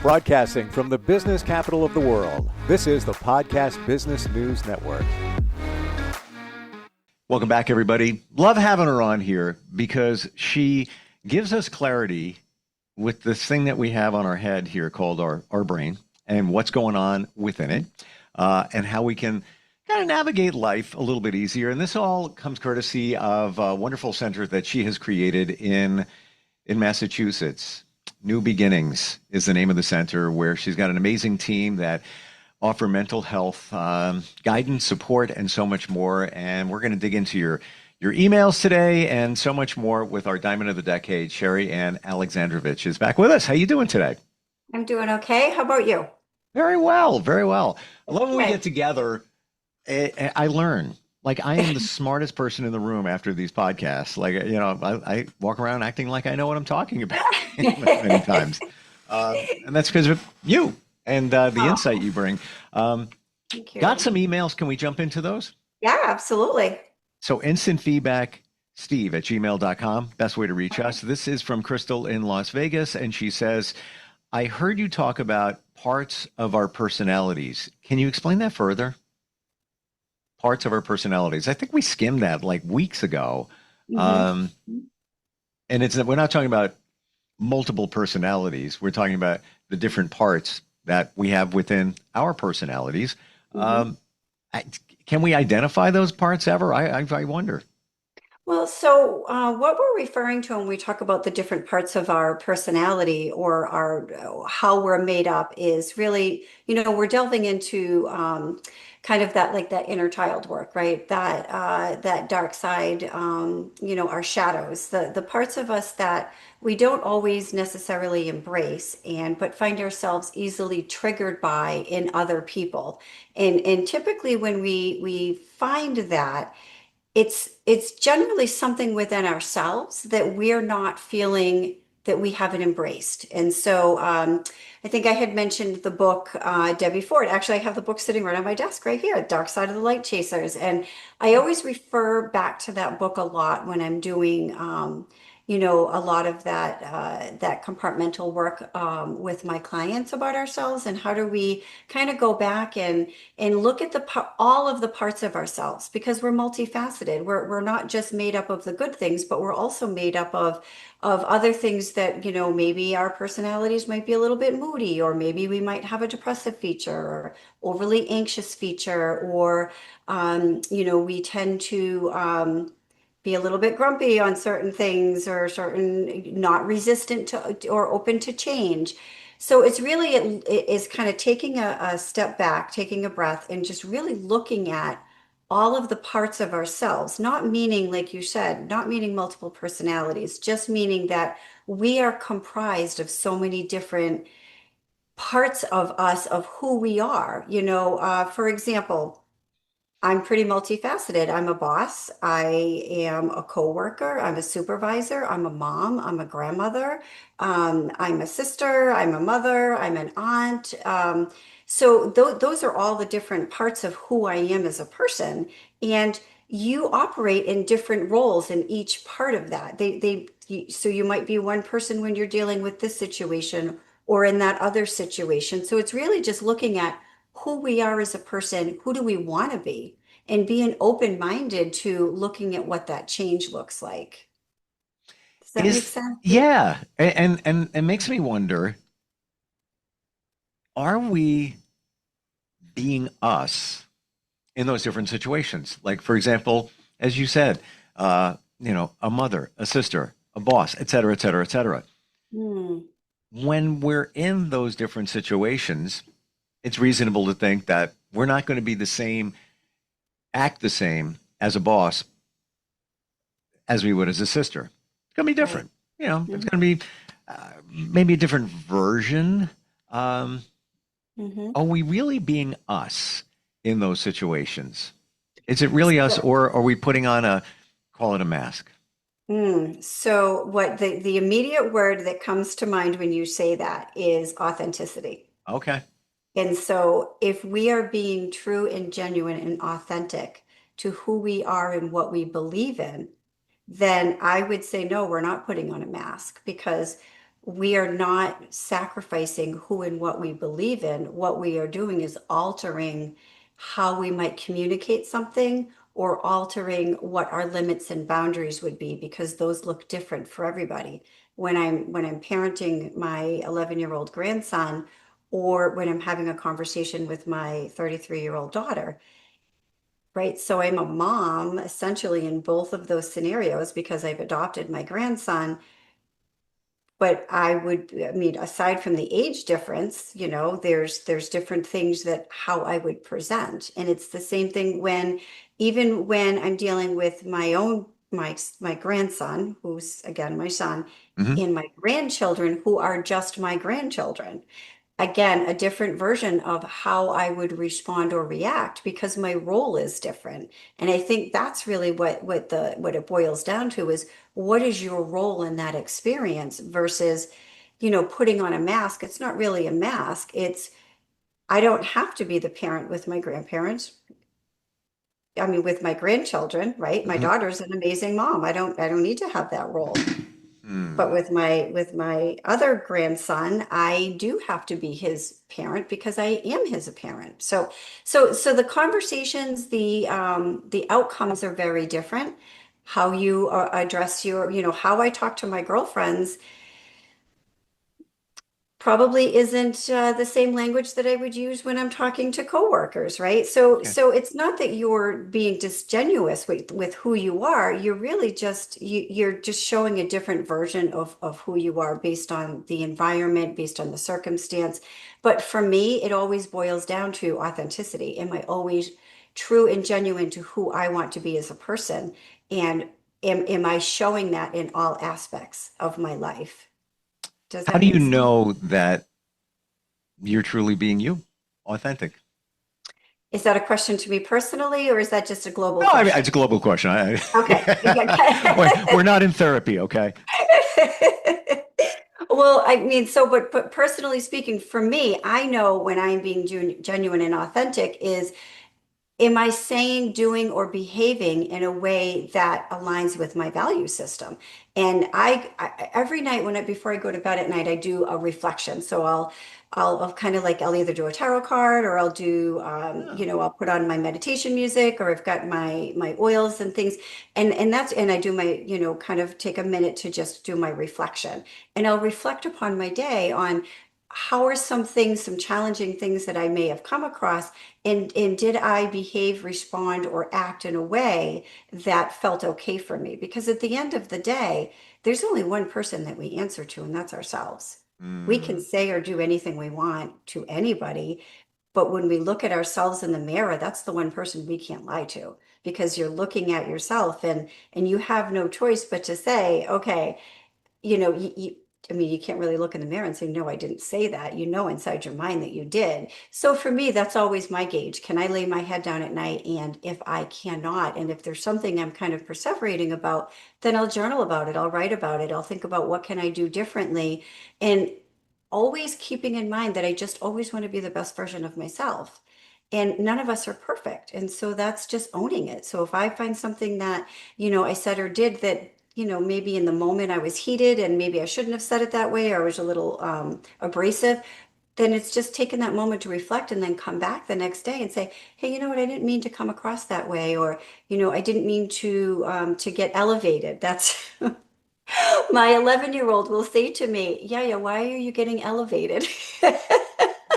Broadcasting from the business capital of the world, this is the Podcast Business News Network. Welcome back, everybody. Love having her on here because she gives us clarity with this thing that we have on our head here called our brain and what's going on within it, and how we can kind of navigate life a little bit easier. And this all comes courtesy of a wonderful center that she has created in Massachusetts. New Beginnings is the name of the center, where she's got an amazing team that offer mental health guidance, support, and so much more. And we're going to dig into your emails today and so much more with our Diamond of the Decade. Sherri and Alexandrovich is back with us. How you doing today? I'm doing okay. How about you? Very well, very well. I love when we Okay. get together. I learn. Like, I am the smartest person in the room after these podcasts. Like, I walk around acting like I know what I'm talking about many times. And that's because of you and the insight you bring. Thank you. Got some emails. Can we jump into those? Yeah, absolutely. So instant feedback, steve@gmail.com. Best way to reach us. This is from Crystal in Las Vegas. And she says, I heard you talk about parts of our personalities. Can you explain that further? Parts of our personalities. I think we skimmed that like weeks ago. Mhm. And we're not talking about multiple personalities. We're talking about the different parts that we have within our personalities. Can we identify those parts ever? I wonder. Well, so what we're referring to when we talk about the different parts of our personality or our how we're made up is really, we're delving into kind of that like that inner child work, right? That dark side, our shadows, the parts of us that we don't always necessarily embrace but find ourselves easily triggered by in other people. And typically when we find that it's generally something within ourselves that we're not feeling that we haven't embraced. And so I think I had mentioned the book Debbie Ford. Actually, I have the book sitting right on my desk right here, Dark Side of the Light Chasers. And I always refer back to that book a lot when I'm doing a lot of that compartmental work with my clients about ourselves, and how do we kind of go back and look at all of the parts of ourselves, because we're multifaceted. We're not just made up of the good things, but we're also made up of other things that, maybe our personalities might be a little bit moody, or maybe we might have a depressive feature or overly anxious feature, or we tend to be a little bit grumpy on certain things, or not resistant to or open to change. So it's really, it is kind of taking a step back, taking a breath, and just really looking at all of the parts of ourselves, not meaning, like you said, not meaning multiple personalities, just meaning that we are comprised of so many different parts of us, of who we are. For example, I'm pretty multifaceted. I'm a boss. I am a coworker. I'm a supervisor. I'm a mom. I'm a grandmother. I'm a sister. I'm a mother. I'm an aunt. So those are all the different parts of who I am as a person. And you operate in different roles in each part of that. So you might be one person when you're dealing with this situation or in that other situation. So it's really just looking at who we are as a person, who do we want to be, and being open-minded to looking at what that change looks like. Does that make sense? Yeah, and it makes me wonder, are we being us in those different situations? Like, for example, as you said, a mother, a sister, a boss, et cetera, et cetera, et cetera. Hmm. When we're in those different situations, it's reasonable to think that we're not going to be the same, act the same as a boss as we would as a sister. It's going to be different. It's going to be maybe a different version. Mm-hmm. Are we really being us in those situations? Is it really us, or are we putting on call it a mask? So what the immediate word that comes to mind when you say that is authenticity. Okay. And so if we are being true and genuine and authentic to who we are and what we believe in, then I would say, no, we're not putting on a mask, because we are not sacrificing who and what we believe in. What we are doing is altering how we might communicate something or altering what our limits and boundaries would be because those look different for everybody. When I'm parenting my 11-year-old grandson or when I'm having a conversation with my 33-year-old daughter, right? So I'm a mom essentially in both of those scenarios because I've adopted my grandson. But I mean, aside from the age difference, there's different things that how I would present. And it's the same thing even when I'm dealing with my grandson, who's again my son, Hmm. and my grandchildren who are just my grandchildren. Again, a different version of how I would respond or react because my role is different. And I think that's really what it boils down to is what is your role in that experience versus, putting on a mask. It's not really a mask. It's I don't have to be the parent with my grandparents. I mean, with my grandchildren, right? My Hmm. daughter's an amazing mom. I don't need to have that role. Mm. But with my other grandson, I do have to be his parent because I am his parent. So the conversations, the outcomes are very different. How you address how I talk to my girlfriends probably isn't the same language that I would use when I'm talking to coworkers, right? So Okay. so it's not that you're being disingenuous with who you are. You're really you're just showing a different version of who you are based on the environment, based on the circumstance. But for me, it always boils down to authenticity. Am I always true and genuine to who I want to be as a person? And am I showing that in all aspects of my life? Does How that do you make sense? know that you're truly being you, authentic? Is that a question to me personally, or is that just a global No, I mean, it's question? a global question. Okay. We're not in therapy, okay? Well, I mean, but personally speaking, for me, I know when I'm being genuine and authentic is am I saying, doing, or behaving in a way that aligns with my value system? And every night before I go to bed at night, I do a reflection. So I'll kind of like I'll either do a tarot card or I'll do Oh. I'll put on my meditation music or I've got my oils and things and I do my kind of take a minute to just do my reflection and I'll reflect upon my day on how are some challenging things that I may have come across and did I behave, respond, or act in a way that felt okay for me? Because at the end of the day, there's only one person that we answer to, and that's ourselves. We can Mm. say or do anything we want to anybody, but when we look at ourselves in the mirror, that's the one person we can't lie to because you're looking at yourself and you have no choice but to say, okay, I mean, you can't really look in the mirror and say, no, I didn't say that. You know, inside your mind that you did. So for me, that's always my gauge. Can I lay my head down at night? And if I cannot, and if there's something I'm kind of perseverating about, then I'll journal about it. I'll write about it. I'll think about what can I do differently. And always keeping in mind that I just always want to be the best version of myself. And none of us are perfect. And so that's just owning it. So if I find something that, I said or did that, maybe in the moment I was heated and maybe I shouldn't have said it that way or I was a little abrasive, then it's just taking that moment to reflect and then come back the next day and say, hey, you know what, I didn't mean to come across that way, or, I didn't mean to get elevated. That's my 11-year-old will say to me, yeah, yeah, why are you getting elevated?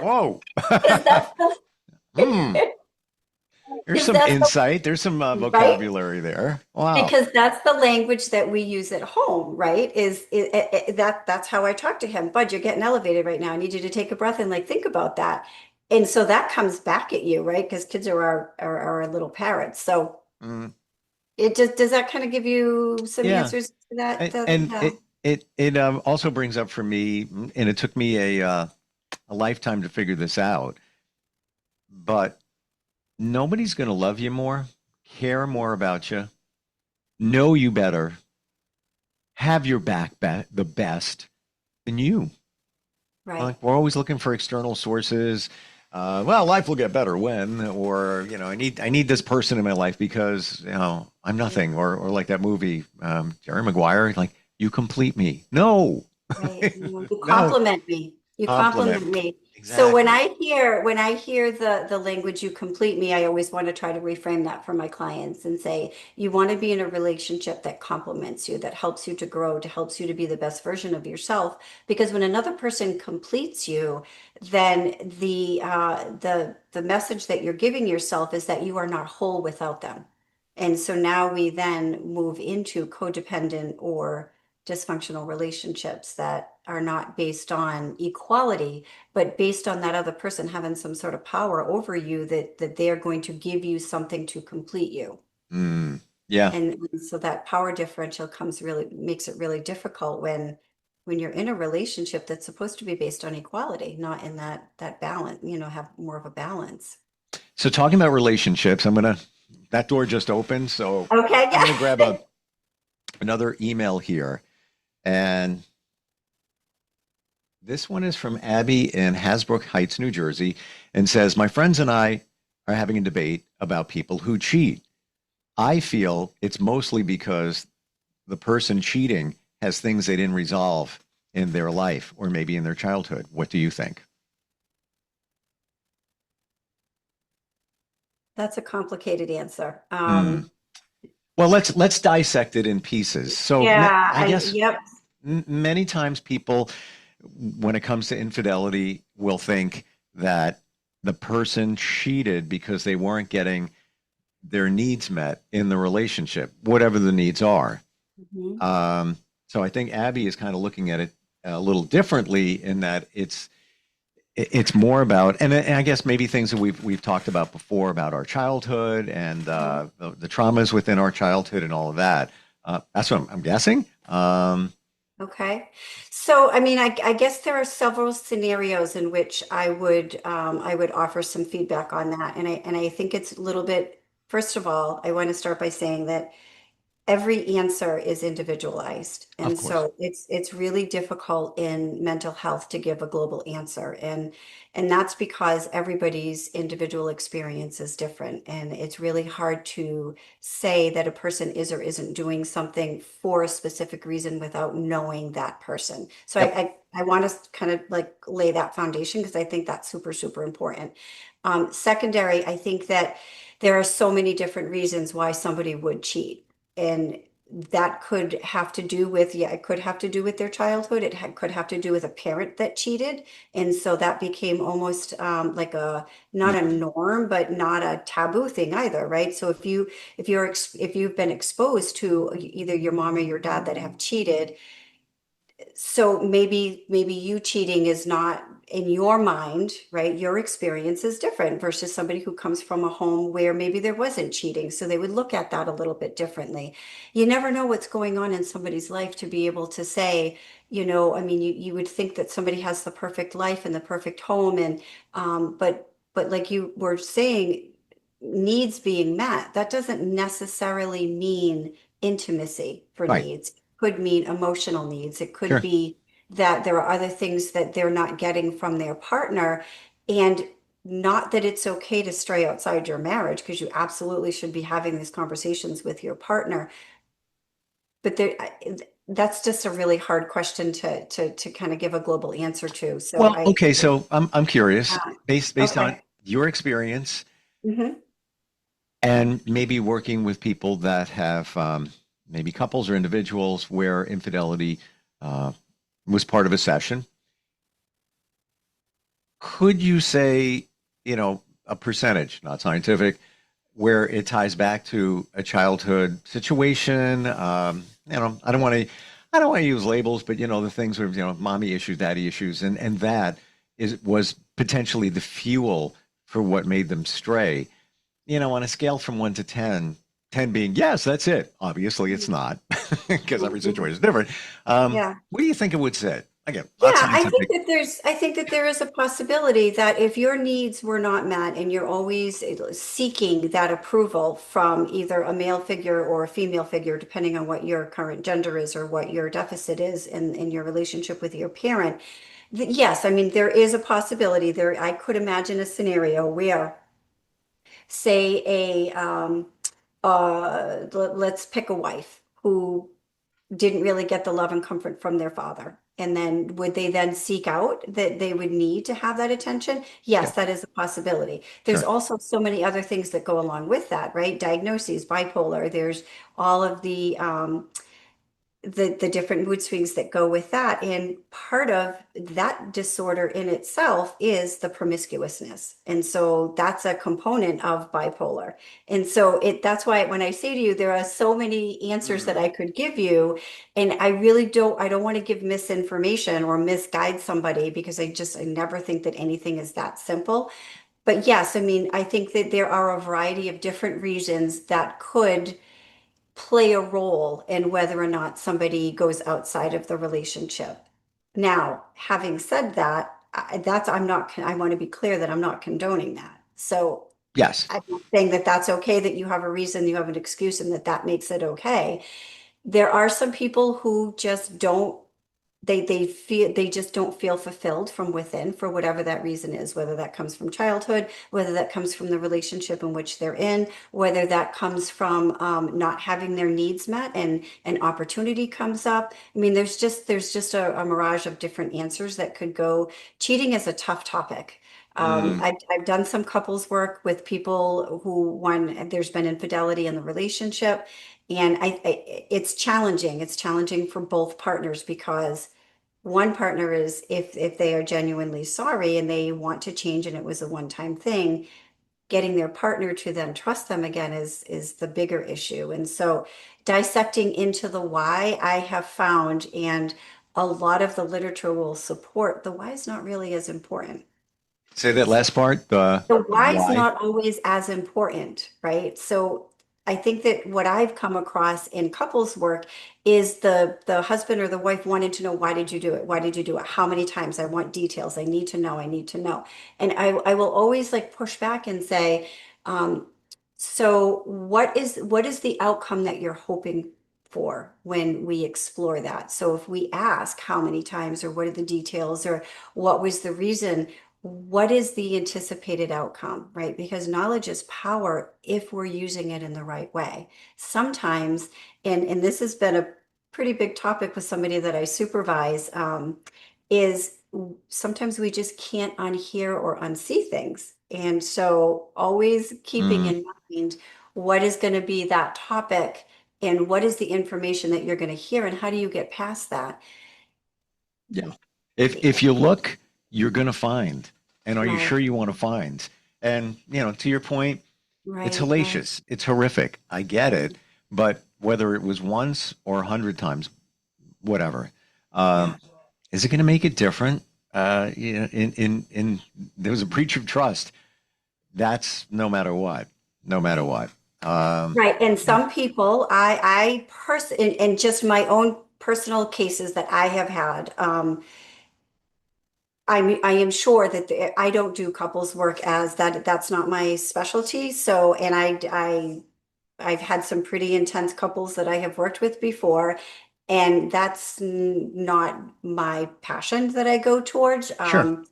Whoa. Because that's the Hmm. There's because some that's the insight. There's some right. vocabulary there. Wow. Because that's the language that we use at home, right? That's how I talk to him. Bud, you're getting elevated right now. I need you to take a breath and like think about that. And so that comes back at you, right? Because kids are our little parrots. So Mm. it just does that kind of give you some Yeah. answers to that? And Yeah. it also brings up for me, and it took me a lifetime to figure this out, but nobody's going to love you more, care more about you, know you better, have your back the best than you. Right. Like we're always looking for external sources. Well, life will get better when, or I need this person in my life because I'm Yeah. nothing, or like that movie, Jerry Maguire, like you complete me. No, Right. You No, compliment me. You compliment. compliment me. So Exactly. when I hear the language you complete me, I always want to try to reframe that for my clients and say, you want to be in a relationship that complements you, that helps you to grow, to helps you to be the best version of yourself. Because when another person completes you, then the message that you're giving yourself is that you are not whole without them. And so now we then move into codependent or dysfunctional relationships that are not based on equality, but based on that other person having some sort of power over you that they are going to give you something to complete you. Mm, yeah. And so that power differential comes really makes it really difficult when you're in a relationship that's supposed to be based on equality, not in that balance, have more of a balance. So talking about relationships, that door just opened, so Okay, I'm gonna grab yeah. another email here. And this one is from Abby in Hasbrook Heights, New Jersey, and says, my friends and I are having a debate about people who cheat. I feel it's mostly because the person cheating has things they didn't resolve in their life or maybe in their childhood. What do you think? That's a complicated answer. Hmm. Well, let's dissect it in pieces. So Yeah, I guess yep. many times people, when it comes to infidelity, will think that the person cheated because they weren't getting their needs met in the relationship, whatever the needs are. Mhm. Um, so I think Abby is kind of looking at it a little differently in that it's more about, and I guess maybe things that we've talked about before about our childhood and the traumas within our childhood and all of that. That's what I'm guessing. Okay. So, I mean, I guess there are several scenarios in which I would offer some feedback on that. And I think it's a little bit, first of all, I want to start by saying that every answer is individualized, Of and course. so it's really difficult in mental health to give a global answer, and that's because everybody's individual experience is different, and it's really hard to say that a person is or isn't doing something for a specific reason without knowing that person. So Yep. I want to kind of like lay that foundation because I think that's super, super important. Secondary, I think that there are so many different reasons why somebody would cheat, and that could have to do with, yeah, it could have to do with their childhood. Could have to do with a parent that cheated. And so that became almost like not a Mm, norm, but not a taboo thing either, right? So if you've been exposed to either your mom or your dad that have cheated, so maybe you cheating is not in your mind, right? Your experience is different versus somebody who comes from a home where maybe there wasn't cheating, so they would look at that a little bit differently. You never know what's going on in somebody's life to be able to say, I mean, you would think that somebody has the perfect life and the perfect home, and but like you were saying, needs being met, that doesn't necessarily mean intimacy for right. needs. Could mean emotional needs. It could Sure. be that there are other things that they're not getting from their partner. And not that it's okay to stray outside your marriage, because you absolutely should be having these conversations with your partner. But that's just a really hard question to kind of give a global answer to. So Well, okay. So I'm curious, uh, based on okay. your experience Hmm. and maybe working with people that have maybe couples or individuals where infidelity uh, was part of a session. Could you say, a percentage, not scientific, where it ties back to a childhood situation? I don't want to use labels, but the things where mommy issues, daddy issues, and that was potentially the fuel for what made them stray. On a scale from 1 to 10, 10 being yes, that's it. Obviously, it's not because every situation is different. Yeah. What do you think it would say? Again, not Yeah, scientific. I think that there is a possibility that if your needs were not met and you're always seeking that approval from either a male figure or a female figure, depending on what your current gender is or what your deficit is in your relationship with your parent, yes, I mean, there is a possibility there. I could imagine a scenario where, say, let's pick a wife who didn't really get the love and comfort from their father. And then would they then seek out that they would need to have that attention? Yeah, Yes, that is a possibility. There's sure. also so many other things that go along with that, right? Diagnoses, bipolar, there's all of the different mood swings that go with that. And part of that disorder in itself is the promiscuousness. And so that's a component of bipolar. And so that's why when I say to you, there are so many answers that Mhm. I could give you. And I don't want to give misinformation or misguide somebody because I never think that anything is that simple. But yes, I mean, I think that there are a variety of different reasons that could play a role in whether or not somebody goes outside of the relationship. Now, having said that, I want to be clear that I'm not condoning that. So Yes. I'm not saying that that's okay, that you have a reason, you have an excuse, and that that makes it okay. There are some people who just don't they just don't feel fulfilled from within for whatever that reason is, whether that comes from childhood, whether that comes from the relationship in which they're in, whether that comes from not having their needs met and an opportunity comes up. I mean, there's just a mirage of different answers that could go. Cheating is a tough topic. Mm, I've done some couples work with people who, one, there's been infidelity in the relationship, and it's challenging. It's challenging for both partners because one partner is, if they are genuinely sorry and they want to change and it was a one-time thing, getting their partner to then trust them again is the bigger issue. And so dissecting into the why, I have found, and a lot of the literature will support, the why is not really as important. say that last part, the The why is why. not always as important, right? So I think that what I've come across in couples work is the husband or the wife wanted to know, why did you do it? Why did you do it? How many times? I want details. I need to know. I need to know. And I will always like push back and say, um, so what is the outcome that you're hoping for when we explore that? So if we ask how many times or what are the details or what was the reason, what is the anticipated outcome, right? Because knowledge is power if we're using it in the right way. Sometimes, and this has been a pretty big topic with somebody that I supervise, is sometimes we just can't unhear or unsee things. And so always keeping Mm, in mind what is going to be that topic and what is the information that you're going to hear and how do you get past that? yeah. If you look, you're gonna find. And are you Right, sure you want to find? And to your point, it's right, right. hellacious. It's horrific. I get it. But whether it was once or 100 times, whatever, Yeah. um, is it going to make it different? In there was a breach of trust. That's no matter what, no matter what. Um, Right. And some people, in just my own personal cases that I have had, I am sure that I don't do couples work as that's not my specialty. So, and I've had some pretty intense couples that I have worked with before, and that's not my passion that I go towards. sure.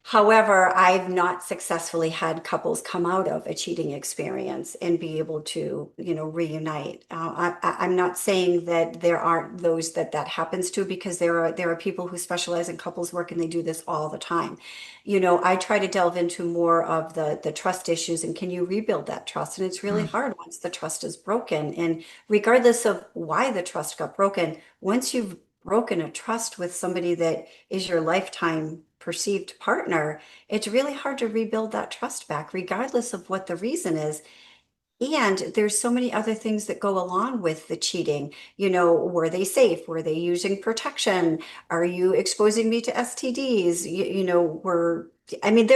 However, I've not successfully had couples come out of a cheating experience and be able to, reunite. I'm not saying that there aren't those that happens to, because there are people who specialize in couples work and they do this all the time. I try to delve into more of the trust issues and can you rebuild that trust? And it's really Mm, hard once the trust is broken. And regardless of why the trust got broken, once you've broken a trust with somebody that is your lifetime perceived partner, it's really hard to rebuild that trust back, regardless of what the reason is. And there's so many other things that go along with the cheating. Were they safe? Were they using protection? Are you exposing me to STDs? I mean,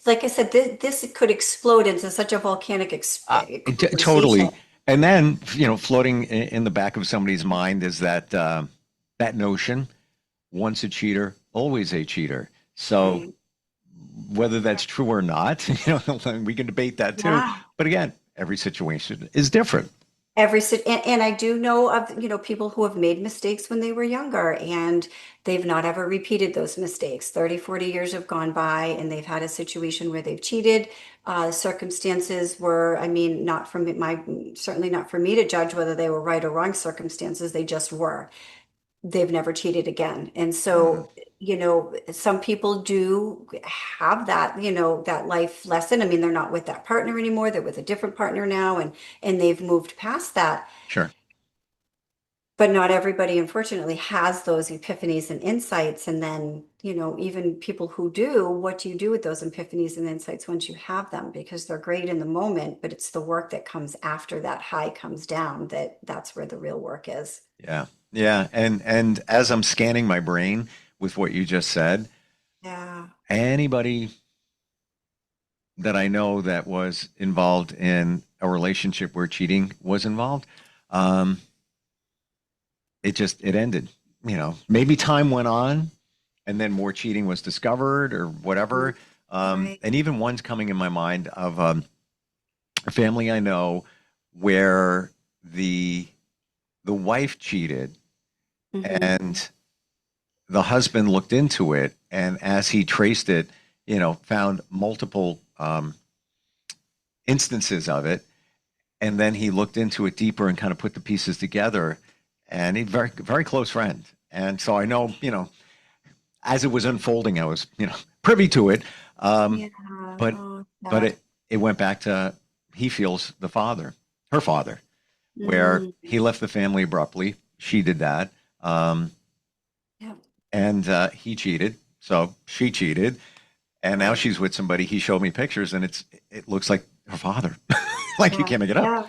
like I said, this could explode into such a volcanic totally. conversation. And then, floating in the back of somebody's mind is that notion: once a cheater, always a cheater. So Right. whether that's true or not, we can debate that too. Yeah. But again, every situation is different. And I do know of, people who have made mistakes when they were younger and they've not ever repeated those mistakes. 30, 40 years have gone by and they've had a situation where they've cheated. Circumstances were, I mean, not from my, certainly not for me to judge whether they were right or wrong circumstances. They just were. They've never cheated again. And Mm, so, some people do have that, that life lesson. I mean, they're not with that partner anymore. They're with a different partner now and they've moved past that. sure. But not everybody, unfortunately, has those epiphanies and insights. And then, even people who do, what do you do with those epiphanies and insights once you have them? Because they're great in the moment, but it's the work that comes after that high comes down that's where the real work is. Yeah. Yeah. And as I'm scanning my brain with what you just said, Yeah. anybody that I know that was involved in a relationship where cheating was involved, um, it ended. Maybe time went on and then more cheating was discovered or Mm, whatever. right. And even one's coming in my mind of a family I know where the the wife cheated Hmm. and the husband looked into it, and as he traced it, found multiple instances of it, and then he looked into it deeper and kind of put the pieces together. And he very very close friend, and so I know, as it was unfolding, I was privy to it, um, Yeah. but Oh, but God. it went back to he feels the father, her father, where Mm. he left the family abruptly. She did that. Um, Yeah. and he cheated, so she cheated, and now Right. she's with somebody. He showed me pictures, and it looks like her father, like you Yeah. can't make it up. Yeah.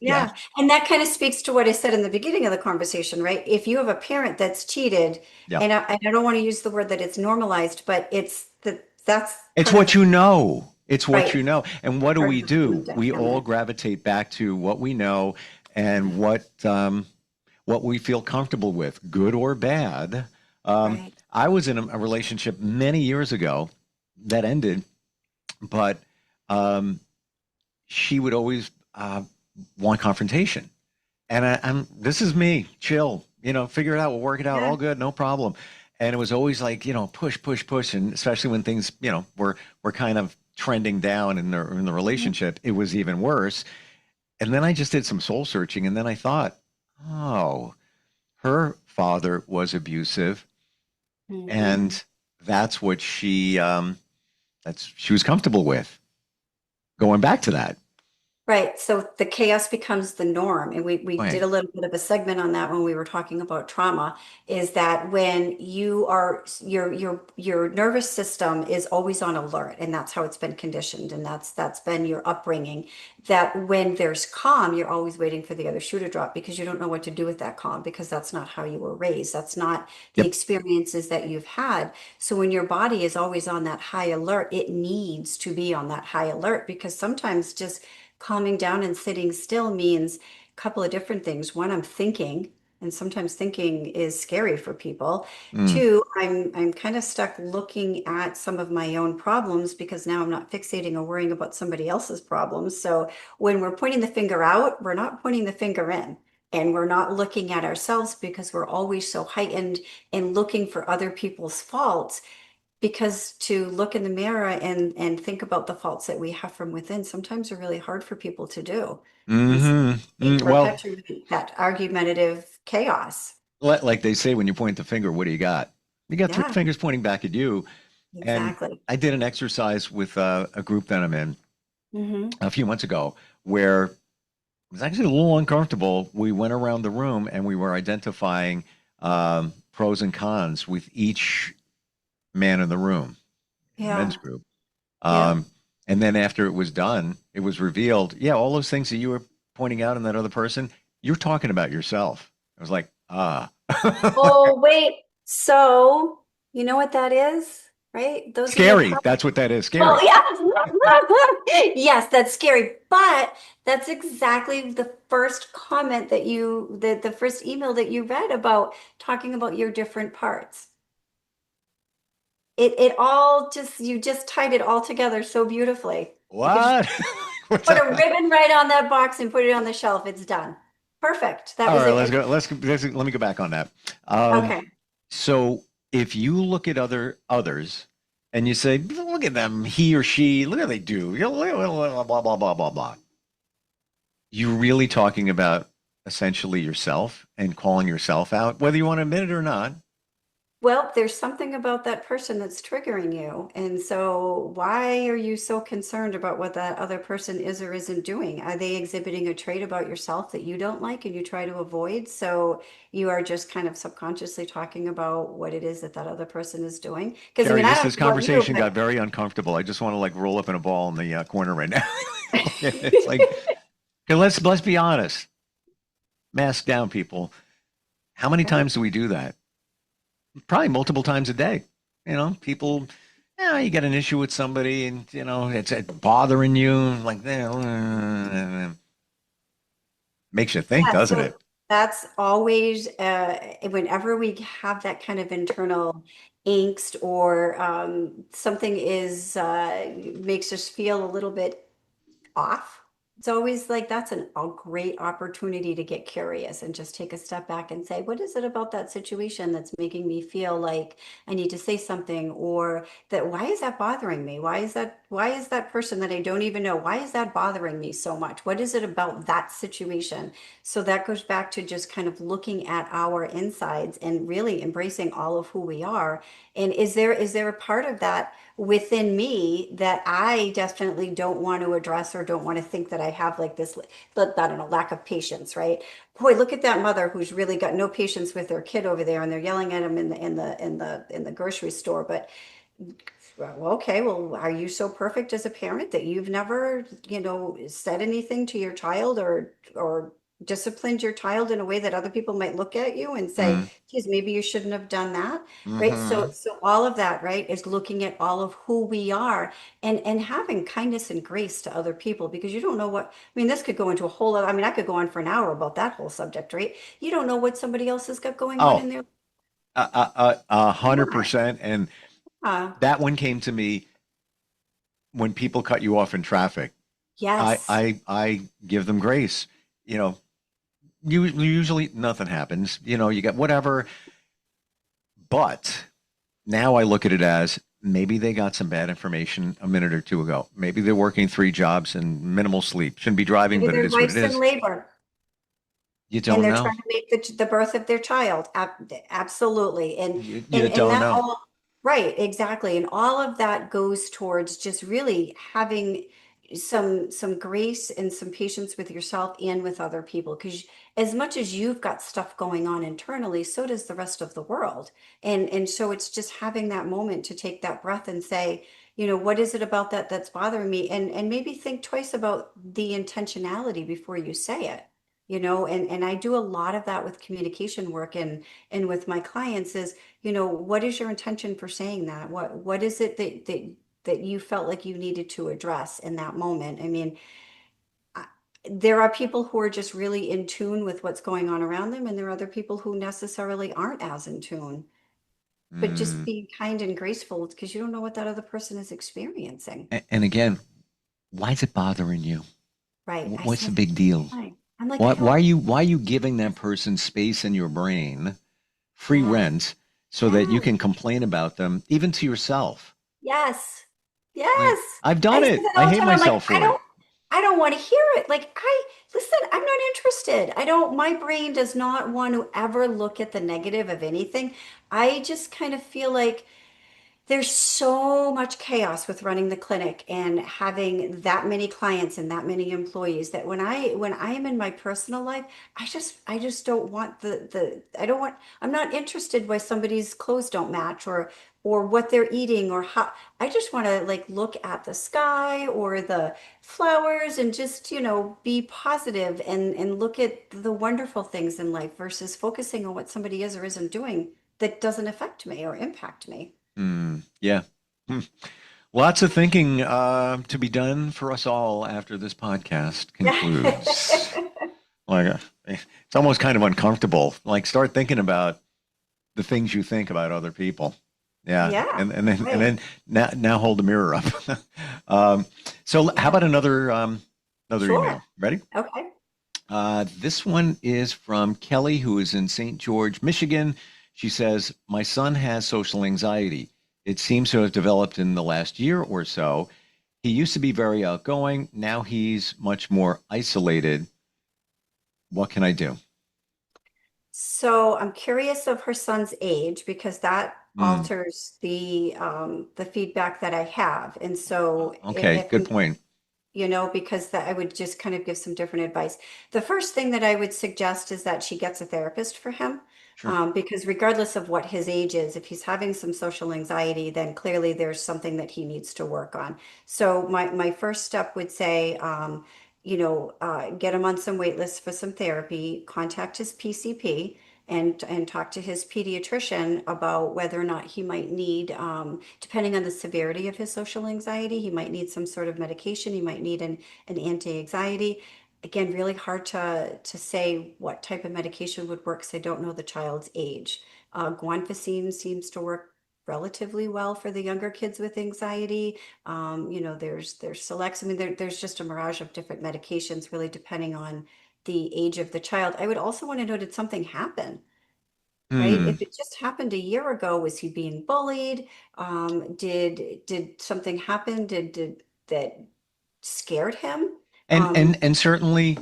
Yeah, Yeah. And that kind of speaks to what I said in the beginning of the conversation, right? If you have a parent that's cheated, yeah. and I don't want to use the word that it's normalized, but that's It's part of what the, you know. It's what you right, know. And what part of the family do? We all dynamic. gravitate back to what we know Yeah. and what we feel comfortable with, good or bad. Right. I was in a relationship many years ago that ended, but um, she would always want confrontation. And I'm this is me, chill, figure it out, we'll work it out, Yeah. all good, no problem. And it was always like, push, push, push, and especially when things, were kind of trending down in the relationship, it was even worse. And then I just did some soul searching, and then I thought, oh, her father was abusive, Hmm. and that's what she was comfortable with. Going back to that, Right. So the chaos becomes the norm. And we did right? a little bit of a segment on that when we were talking about trauma, is that when you are your nervous system is always on alert, and that's how it's been conditioned, and that's been your upbringing, that when there's calm, you're always waiting for the other shoe to drop because you don't know what to do with that calm because that's not how you were raised. That's not the Yep. experiences that you've had. So when your body is always on that high alert, it needs to be on that high alert because sometimes just calming down and sitting still means a couple of different things. One, I'm thinking, and sometimes thinking is scary for people. Mm. Two, I'm kind of stuck looking at some of my own problems because now I'm not fixating or worrying about somebody else's problems. So when we're pointing the finger out, we're not pointing the finger in. And we're not looking at ourselves because we're always so heightened and looking for other people's faults, because to look in the mirror and think about the faults that we have from within sometimes are really hard for people to do. And so Hmm. they Well, perpetuate that argumentative chaos. like they say, when you point the finger, what do you got? You got three Yeah, fingers pointing back at you. And exactly. I did an exercise with a group that I'm in Hmm. a few months ago where it was actually a little uncomfortable. We went around the room and we were identifying pros and cons with each man in the room, in the men's Yeah. group. Yep. Um, and then after it was done, it was revealed, yeah, all those things that you were pointing out in that other person, you're talking about yourself. I was like, ah. Oh, wait. So, you know what that is, right? Those are your Scary. problems. That's what that is. Well, Scary. yeah. Yes, that's scary. But that's exactly the first comment the first email that you read about talking about your different parts. It all just, you just tied it all together so beautifully because What? What's Put a that? ribbon right on that box and put it on the shelf. It's done. Perfect. That All was right, it. let me go back on that. Um, Okay. so if you look at others and you say, look at them, he or she, look what they do, blah blah blah blah blah. You're really talking about essentially yourself and calling yourself out, whether you want to admit it or not. Well, there's something about that person that's triggering you. And so, why are you so concerned about what that other person is or isn't doing? Are they exhibiting a trait about yourself that you don't like and you try to avoid? So, you are just kind of subconsciously talking about what it is that that other person is doing. Because, I Sherry, mean, I this don't this know about you, conversation got but very uncomfortable. I just want to like roll up in a ball in the corner right now. It's like, okay, let's be honest. Mask down, people. How many right. times do we do that? Probably multiple times a day. People, you get an issue with somebody and, it's bothering you. Like, makes you think, Yeah, doesn't it? so that's always whenever we have that kind of internal angst or something is makes us feel a little bit off. It's always like that's a great opportunity to get curious and just take a step back and say, what is it about that situation that's making me feel like I need to say something or that why is that bothering me? Why is that person that I don't even know? Why is that bothering me so much? What is it about that situation? So that goes back to just kind of looking at our insides and really embracing all of who we are. And is there a part of that within me that I definitely don't want to address or don't want to think that I have like this, I don't know, lack of patience, right? Boy, look at that mother who's really got no patience with their kid over there, and they're yelling at him in the grocery store. But well, okay, well, are you so perfect as a parent that you've never, said anything to your child or disciplined your child in a way that other people might look at you and say, Mm, geez, maybe you shouldn't have done that, right? So, hmm so all of that, right, is looking at all of who we are and having kindness and grace to other people because you don't know what, I mean, this could go into a whole other, I mean, I could go on for an hour about that whole subject, right? You don't know what somebody else has got going on Oh, in their 100%. And life. that one came to me when people cut you off in traffic. I, Yes. I, I give them grace. You know, usually nothing happens. You get whatever. But now I look at it as maybe they got some bad information a minute or two ago. Maybe they're working three jobs and minimal sleep. Shouldn't be driving, Maybe but it their is what it wife's in is. labor You and don't they're know. trying to make the birth of their child. Absolutely. And You and don't that know. all right, exactly. And all of that goes towards just really having some grace and some patience with yourself and with other people. Because as much as you've got stuff going on internally, so does the rest of the world. And so it's just having that moment to take that breath and say, what is it about that that's bothering me? And maybe think twice about the intentionality before you say it. And I do a lot of that with communication work and with my clients is, what is your intention for saying that? What is it that you felt like you needed to address in that moment? I mean, I, there are people who are just really in tune with what's going on around them, and there are other people who necessarily aren't as in tune. But just Mm. being kind and graceful because you don't know what that other person is experiencing. And again, why is it bothering you? Right. I What's say the that big deal? all the time. I'm like, Why, I why are don't, you giving that person space in your brain, free yes, rent, so that you yes. can complain about them, even to yourself? Yes. Like, Yes. I've I done say it. that I all the hate time. I'm like, myself for it. I don't want to hear it. Like, listen, I'm not interested. My brain does not want to ever look at the negative of anything. I just kind of feel like there's so much chaos with running the clinic and having that many clients and that many employees that when I am in my personal life, I just don't want the I don't want I'm not interested why somebody's clothes don't match or what they're eating or how I just want to like look at the sky or the flowers and just, be positive and look at the wonderful things in life versus focusing on what somebody is or isn't doing that doesn't affect me or impact me. Yeah. Hmm. Lots of thinking to be done for us all after this podcast Yeah. concludes. Like, it's almost kind of uncomfortable. Like, start thinking about the things you think about other people. Yeah, Yeah. and Right. then now hold the mirror up. Um, so, how Yeah. about another? Another Sure. email. Ready? Okay. This one is from Kelly, who is in St. George, Michigan. She says, my son has social anxiety. It seems to have developed in the last year or so. He used to be very outgoing. Now he's much more isolated. What can I do? So I'm curious of her son's age because that Hmm. alters the feedback that I have. And so Okay, if good point. because that I would just kind of give some different advice. The first thing that I would suggest is that she gets a therapist for him, Sure. because regardless of what his age is, if he's having some social anxiety, then clearly there's something that he needs to work on. So my first step would say, get him on some wait lists for some therapy, contact his PCP. And talk to his pediatrician about whether or not he might need, depending on the severity of his social anxiety, he might need some sort of medication. He might need an anti-anxiety. Again, really hard to say what type of medication would work because I don't know the child's age. Guanfacine seems to work relatively well for the younger kids with anxiety. There's Selects. I mean, there's just a mirage of different medications, really depending on the age of the child. I would also want to know, did something happen? Right? Hmm. If it just happened a year ago, was he being bullied? Did something happen? Did that scared him? And Um, and and certainly,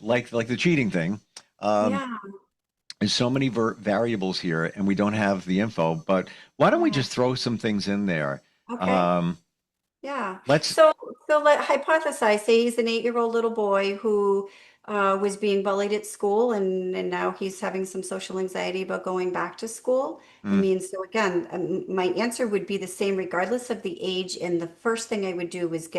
like the cheating thing, um, yeah, there's so many variables here, and we don't have the info. But why don't we yeah. just throw some things in there? Okay. Um, Yeah. let's. So let hypothesize, say he's an 8-year-old little boy who was being bullied at school and now he's having some social anxiety about going back to school. I Mm, mean, so again, my answer would be the same regardless of the age. And the first thing I would do was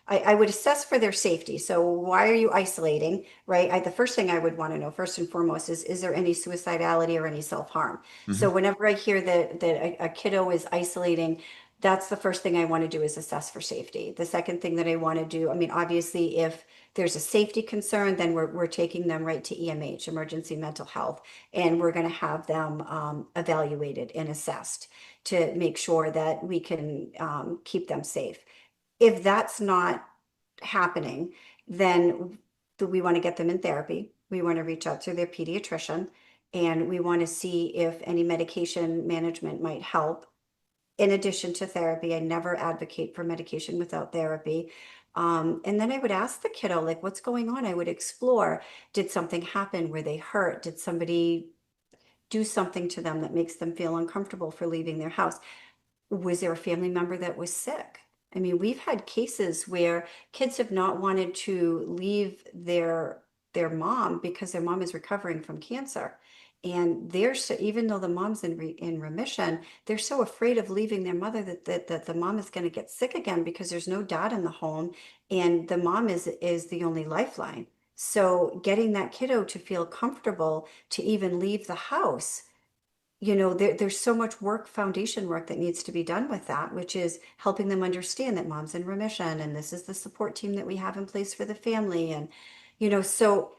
I would assess for their safety. So why are you isolating, right? The first thing I would want to know, first and foremost, is there any suicidality or any self-harm? mhm. So whenever I hear that a kiddo is isolating, that's the first thing I want to do is assess for safety. The second thing that I want to do, I mean, obviously, if there's a safety concern, then we're taking them right to EMH, emergency mental health, and we're going to have them evaluated and assessed to make sure that we can keep them safe. If that's not happening, then we want to get them in therapy. We want to reach out to their pediatrician and we want to see if any medication management might help in addition to therapy. I never advocate for medication without therapy. And then I would ask the kiddo, like, what's going on? I would explore. Did something happen? Were they hurt? Did somebody do something to them that makes them feel uncomfortable for leaving their house? Was there a family member that was sick? I mean, we've had cases where kids have not wanted to leave their mom because their mom is recovering from cancer. And they're so, even though the mom's in remission, they're so afraid of leaving their mother that the mom is going to get sick again because there's no dad in the home and the mom is the only lifeline. So getting that kiddo to feel comfortable to even leave the house, there's so much work, foundation work that needs to be done with that, which is helping them understand that mom's in remission and this is the support team that we have in place for the family. And, so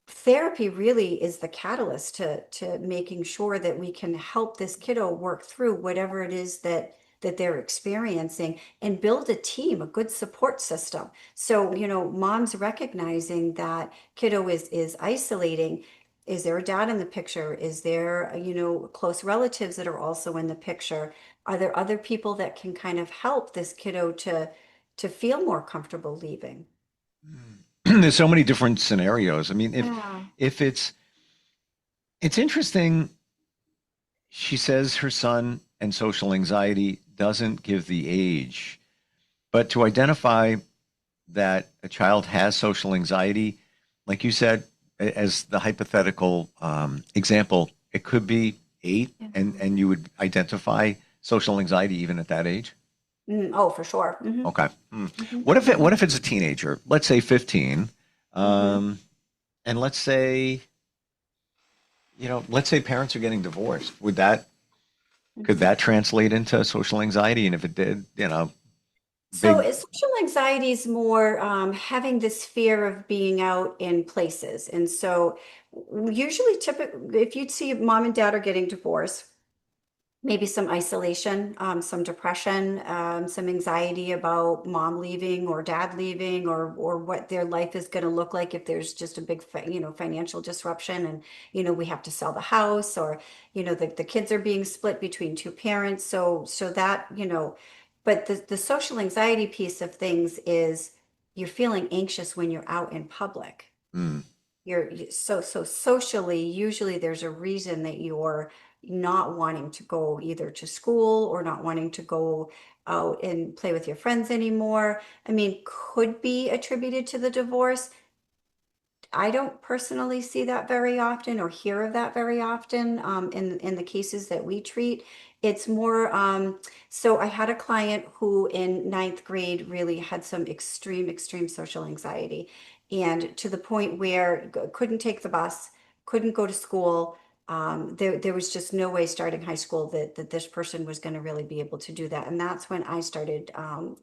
therapy really is the catalyst to making sure that we can help this kiddo work through whatever it is that they're experiencing and build a team, a good support system. So, mom's recognizing that kiddo is isolating. Is there a dad in the picture? Is there, close relatives that are also in the picture? Are there other people that can kind of help this kiddo to feel more comfortable leaving? There's so many different scenarios. I mean, if Yeah. if it's interesting, she says her son and social anxiety doesn't give the age, but to identify that a child has social anxiety, like you said, as the hypothetical example, it could be 8, Yeah. and you would identify social anxiety even at that age. Oh, for sure. Okay. Hmm. What Hmm. if it's a teenager? Let's say 15, Hmm. um, and let's say parents are getting divorced. Could Hmm. that translate into social anxiety? And if it did, So big. social anxiety is more having this fear of being out in places. And so usually typically if you'd see mom and dad are getting divorced, maybe some isolation, some depression, some anxiety about mom leaving or dad leaving, or what their life is going to look like if there's just a big, financial disruption, and we have to sell the house, or the kids are being split between two parents. So that but the social anxiety piece of things is you're feeling anxious when you're out in public. Mm. So socially, usually there's a reason that you're not wanting to go either to school or not wanting to go out and play with your friends anymore. I mean, could be attributed to the divorce. I don't personally see that very often or hear of that very often, in the cases that we treat. It's more, so I had a client who in ninth grade really had some extreme social anxiety, and to the point where couldn't take the bus, couldn't go to school. There was just no way starting high school that this person was going to really be able to do that. And that's when I started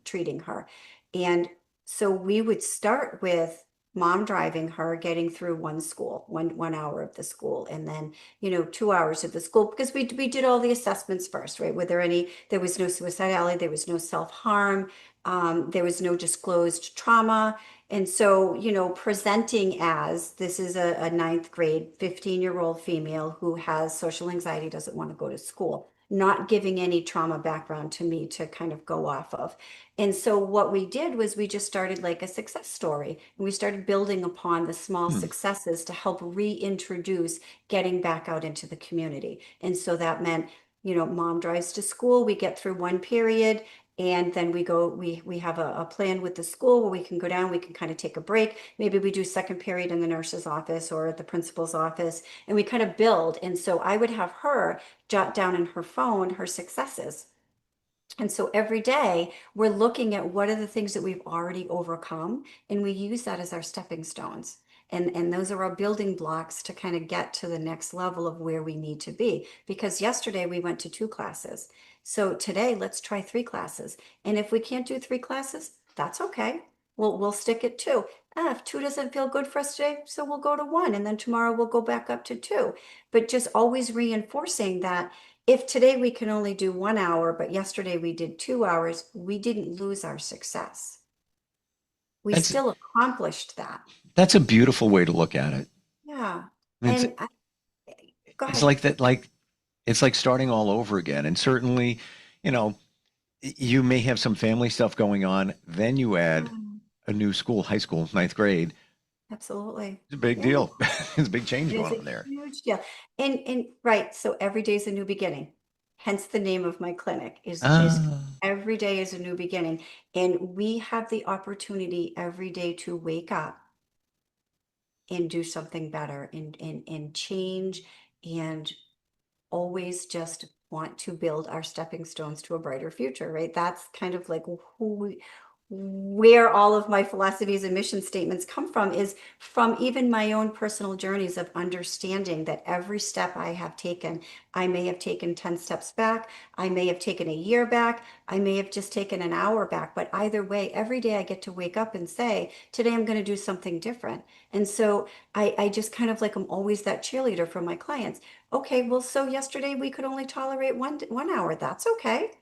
treating her. And so we would start with mom driving her, getting through one hour of the school, and then 2 hours of the school, because we did all the assessments first, right? There was no suicidality, there was no self-harm, there was no disclosed trauma. And so presenting as this is a ninth grade 15-year-old female who has social anxiety, doesn't want to go to school, not giving any trauma background to me to kind of go off of. And so what we did was we just started like a success story, and we started building upon the small Hmm. successes to help reintroduce getting back out into the community. And so that meant, mom drives to school, we get through one period, and then we have a plan with the school where we can go down, we can kind of take a break. Maybe we do second period in the nurse's office or at the principal's office, and we kind of build. And so I would have her jot down in her phone her successes. And so every day we're looking at what are the things that we've already overcome, and we use that as our stepping stones. And those are our building blocks to kind of get to the next level of where we need to be. Because yesterday we went to 2 classes. So today let's try 3 classes. And if we can't do 3 classes, that's okay. We'll stick at two. If two doesn't feel good for us today, so we'll go to one. And then tomorrow we'll go back up to two. But just always reinforcing that if today we can only do 1 hour, but yesterday we did 2 hours, we didn't lose our success. We That's still accomplished that. that's a beautiful way to look at it. Yeah. It's And go it's ahead. like that, like it's like starting all over again. And certainly, you know, you may have some family stuff going on, then you add Mm, a new school, high school, ninth grade. absolutely. It's a big Yeah. deal. There's a big change It is going a on there. huge deal. And right, so every day is a new beginning. Hence the name of my clinic is Ah, every day is a new beginning. And we have the opportunity every day to wake up and do something better, and change, and always just want to build our stepping stones to a brighter future, right? That's kind of like where all of my philosophies and mission statements come from, is from even my own personal journeys of understanding that every step I have taken, I may have taken 10 steps back, I may have taken a year back, I may have just taken an hour back, but either way, every day I get to wake up and say, today I'm going to do something different. And so I just kind of like, I'm always that cheerleader for my clients. Okay, well, so yesterday we could only tolerate one hour. That's okay.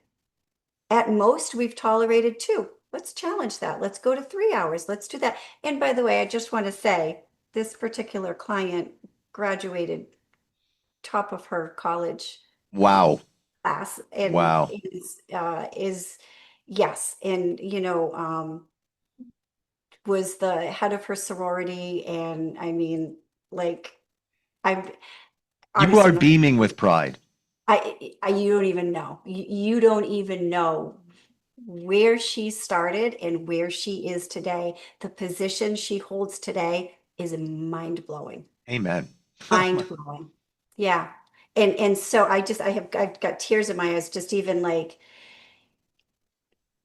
At most, we've tolerated two. Let's challenge that. Let's go to 3 hours. Let's do that. And by the way, I just want to say this particular client graduated top of her college wow. class, and Wow. is yes, and was the head of her sorority, and I mean, like, I'm You honestly, are beaming with pride. you don't even know. You don't even know where she started and where she is today. The position she holds today is mind blowing. Amen. Mind blowing. Yeah. And so I've got tears in my eyes, just even like,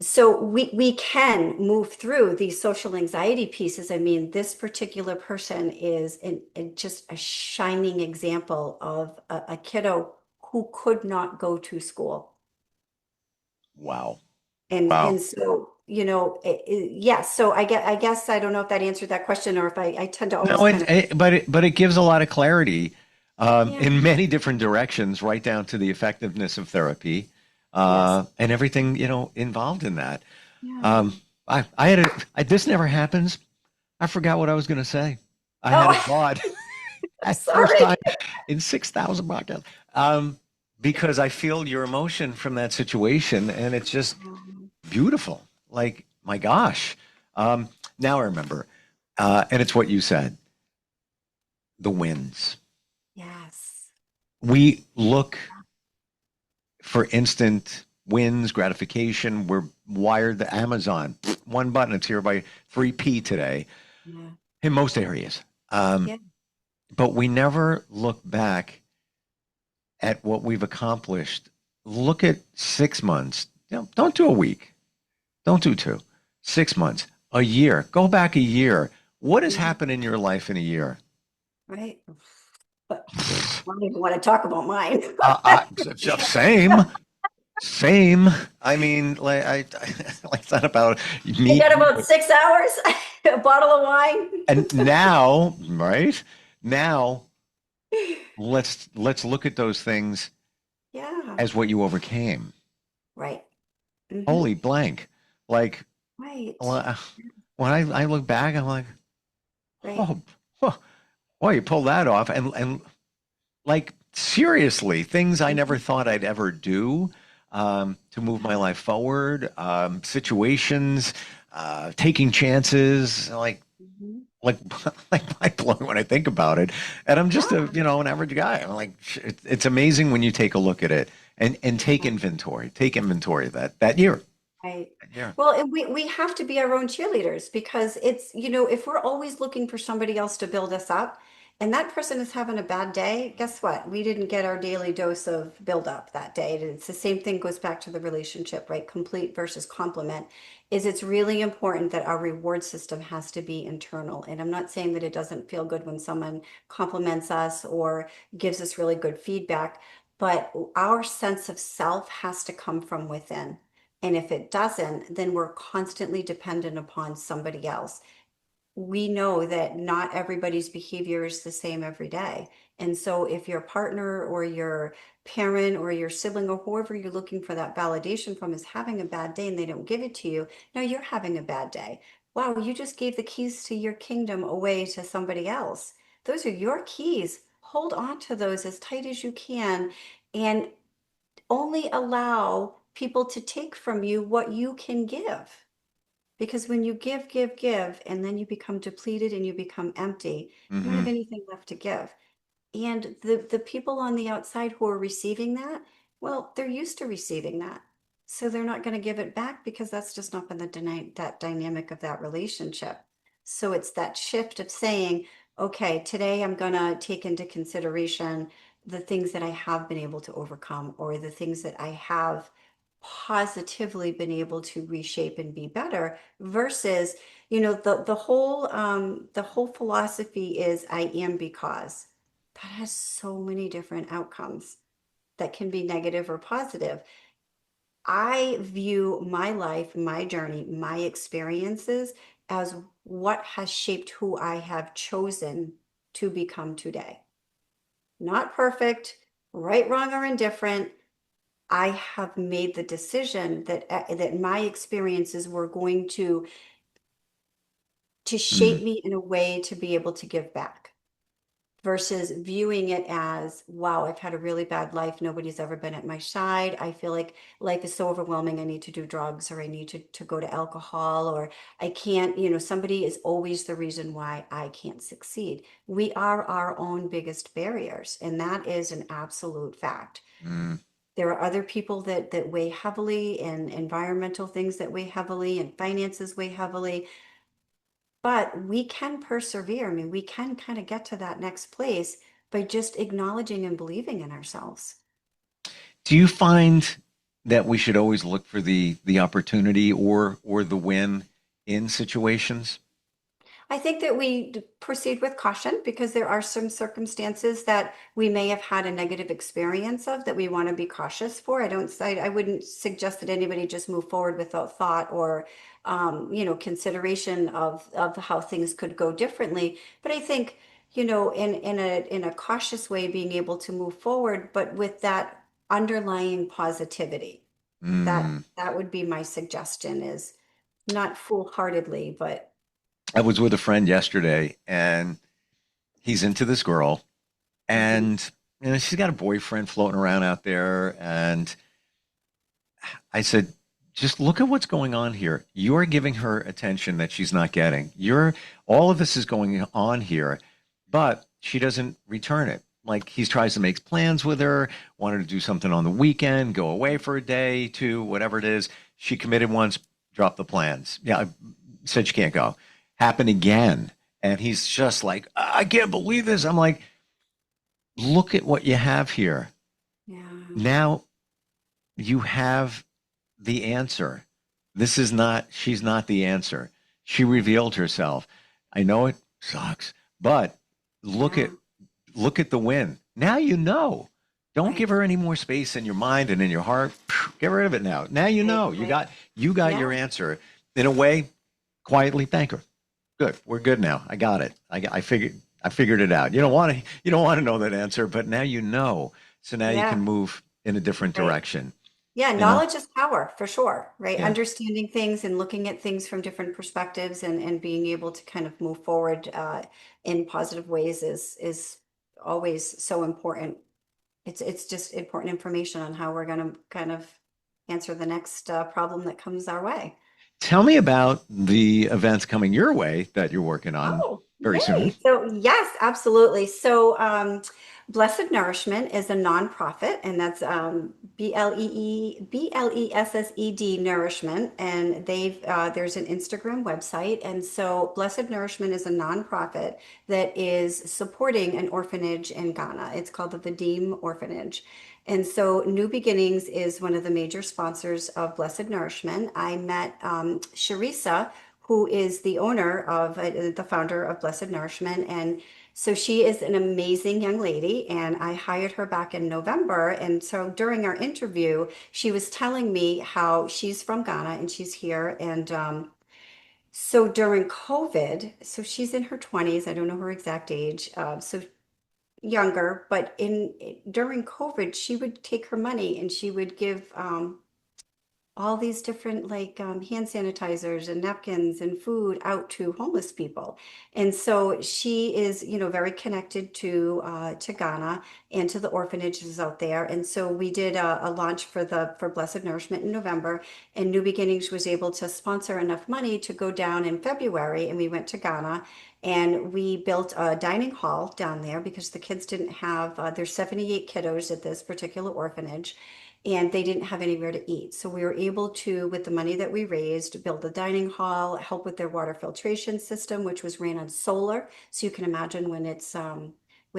so we can move through these social anxiety pieces. I mean, this particular person is just a shining example of a kiddo who could not go to school. Wow. And Wow. so, yes. So I guess I don't know if that answered that question, or if I tend to always No, kind of, but it gives a lot of clarity Yeah. in many different directions, right down to the effectiveness of therapy, Yes. and everything, involved in that. Yeah. Um, I had this never happens. I forgot what I was going to say. I had a Oh, thought I'm at first sorry. time in 6,000 podcasts. Um, because I feel your emotion from that situation, and it's just beautiful. Like, my gosh. Um, Now I remember, and it's what you said, the wins. Yes. We look for instant wins, gratification. We're wired to Amazon. One button, it's here by 3P today Yeah. in most areas. Um, Yeah. but we never look back at what we've accomplished. Look at 6 months. Don't do a week. Don't do two. 6 months, a year. Go back a year. What has Mhm. happened in your life in a year? Right. But I don't even want to talk about mine. Same, same. I mean, like it's not about I me. got about 6 hours, a bottle of wine. And now, right now, let's look at those things Yeah. as what you overcame. Right. Hmm. Holy blank! Like Right. when I look back, I'm like, Right. oh, oh, boy, you pulled that off, and like seriously, things I never Mhm. thought I'd ever do to move my life forward, situations, taking chances, Mhm. like like mind blowing when I think about it. And I'm just Yeah. an average guy. I'm like, it's amazing when you take a look at it and take inventory of that year. Right. Yeah. Well, and we have to be our own cheerleaders because it's, if we're always looking for somebody else to build us up and that person is having a bad day, guess what? We didn't get our daily dose of build up that day. And it's the same thing goes back to the relationship, right? Complete versus complement is it's really important that our reward system has to be internal. And I'm not saying that it doesn't feel good when someone compliments us or gives us really good feedback, but our sense of self has to come from within. And if it doesn't, then we're constantly dependent upon somebody else. We know that not everybody's behavior is the same every day. And so if your partner or your parent or your sibling or whoever you're looking for that validation from is having a bad day and they don't give it to you, now you're having a bad day. Wow, you just gave the keys to your kingdom away to somebody else. Those are your keys. Hold on to those as tight as you can and only allow people to take from you what you can give. Because when you give, give, give, and then you become depleted and you become empty, you don't Hmm. have anything left to give. And the people on the outside who are receiving that, well, they're used to receiving that. So they're not going to give it back because that's just not been that dynamic of that relationship. So it's that shift of saying, okay, today I'm going to take into consideration the things that I have been able to overcome or the things that I have positively been able to reshape and be better versus, the whole philosophy is I am because that has so many different outcomes that can be negative or positive. I view my life, my journey, my experiences as what has shaped who I have chosen to become today. Not perfect, right, wrong, or indifferent. I have made the decision that my experiences were going to Hmm. shape me in a way to be able to give back versus viewing it as, wow, I've had a really bad life. Nobody's ever been at my side. I feel like life is so overwhelming. I need to do drugs or I need to go to alcohol or I can't, somebody is always the reason why I can't succeed. We are our own biggest barriers, and that is an absolute fact. Mm. There are other people that weigh heavily and environmental things that weigh heavily and finances weigh heavily, but we can persevere. I mean, we can kind of get to that next place by just acknowledging and believing in ourselves. Do you find that we should always look for the opportunity or the win in situations? I think that we proceed with caution because there are some circumstances that we may have had a negative experience of that we want to be cautious for. I wouldn't suggest that anybody just move forward without thought or, consideration of how things could go differently. But I think, in a cautious way, being able to move forward, but with that underlying positivity. That Mm. that would be my suggestion is not foolhardily, but I was with a friend yesterday, and he's into this girl, mhm, and she's got a boyfriend floating around out there, and I said, just look at what's going on here. You're giving her attention that she's not getting. You're All of this is going on here, but she doesn't return it. Like, he tries to make plans with her, wanted to do something on the weekend, go away for a day, two, whatever it is. She committed once, dropped the plans. Yeah, I said she can't go. Happened again. And he's just like, I can't believe this. I'm like, look at what you have here. yeah, Now you have the answer. She's not the answer. She revealed herself. I know it sucks, but look yeah, at look at the win. Now you know. Don't right, give her any more space in your mind and in your heart. Get rid of it now. Now you right, know. right. You got Yeah, your answer. In a way, quietly thank her. Good. We're good now. I got it. I figured it out. You don't want to know that answer, but now you know. So now you can yeah, move in a different right. direction. Yeah, You know? knowledge is power for sure, right? Yeah. Understanding things and looking at things from different perspectives and being able to kind of move forward in positive ways is always so important. It's just important information on how we're going to kind of answer the next problem that comes our way. Tell me about the events coming your way that you're working on Oh, very soon. yay. So, yes, absolutely. So, Blessed Nourishment is a nonprofit, and that's BLESSED Nourishment. And there's an Instagram website. And so, Blessed Nourishment is a nonprofit that is supporting an orphanage in Ghana. It's called the Vadim Orphanage. And so, New Beginnings is one of the major sponsors of Blessed Nourishment. I met Sharissa, who is the owner of the founder of Blessed Nourishment. And so she is an amazing young lady, and I hired her back in November. And so during our interview, she was telling me how she's from Ghana and she's here. And so during COVID, so she's in her 20s, I don't know her exact age, so younger, but in during COVID, she would take her money and she would give all these different like hand sanitizers and napkins and food out to homeless people. And so she is, very connected to Ghana and to the orphanages out there. And so we did a launch for Blessed Nourishment in November, and New Beginnings was able to sponsor enough money to go down in February, and we went to Ghana. And we built a dining hall down there because the kids didn't have, there's 78 kiddos at this particular orphanage, and they didn't have anywhere to eat. So we were able to, with the money that we raised, build a dining hall, help with their water filtration system, which was ran on solar. So you can imagine when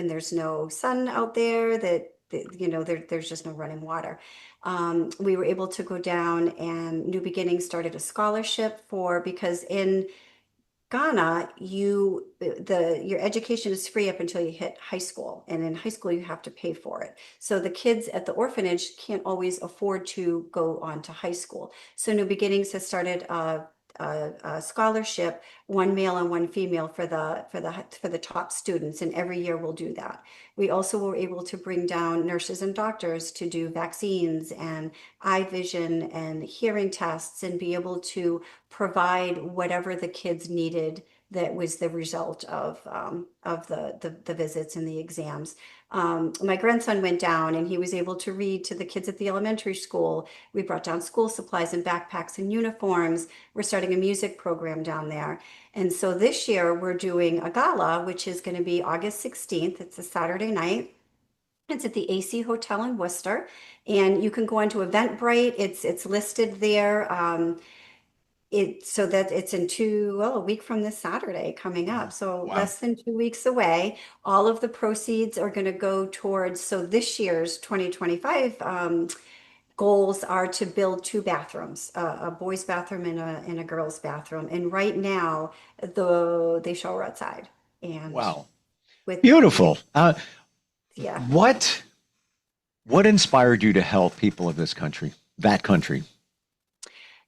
there's no sun out there there's just no running water. We were able to go down, and New Beginnings started a scholarship because in Ghana, your education is free up until you hit high school, and in high school you have to pay for it. So the kids at the orphanage can't always afford to go on to high school. So New Beginnings has started a scholarship, one male and one female for the top students, and every year we'll do that. We also were able to bring down nurses and doctors to do vaccines and eye vision and hearing tests and be able to provide whatever the kids needed that was the result of the visits and the exams. My grandson went down and he was able to read to the kids at the elementary school. We brought down school supplies and backpacks and uniforms. We're starting a music program down there. And so this year we're doing a gala, which is going to be August 16th. It's a Saturday night. It's at the AC Hotel in Worcester, and you can go onto Eventbrite. It's listed there. So that it's a week from this Saturday coming up. So Wow. less than 2 weeks away. All of the proceeds are going to go towards, so this year's 2025 goals are to build two bathrooms, a boys' bathroom and a girls' bathroom. And right now, they shower outside. And Wow. with, Beautiful. yeah. What what inspired you to help people of this country, that country?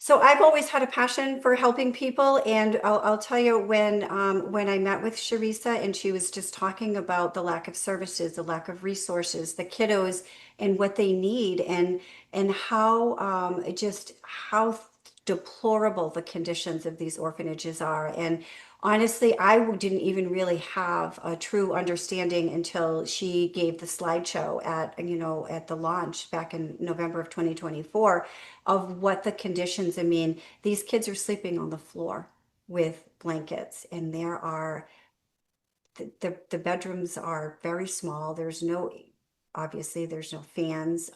So I've always had a passion for helping people, and I'll tell you when I met with Sharisa and she was just talking about the lack of services, the lack of resources, the kiddos and what they need, and how just how deplorable the conditions of these orphanages are. And honestly, I didn't even really have a true understanding until she gave the slideshow at the launch back in November of 2024 of what the conditions. I mean, these kids are sleeping on the floor with blankets, and the bedrooms are very small. Obviously, there's no fans.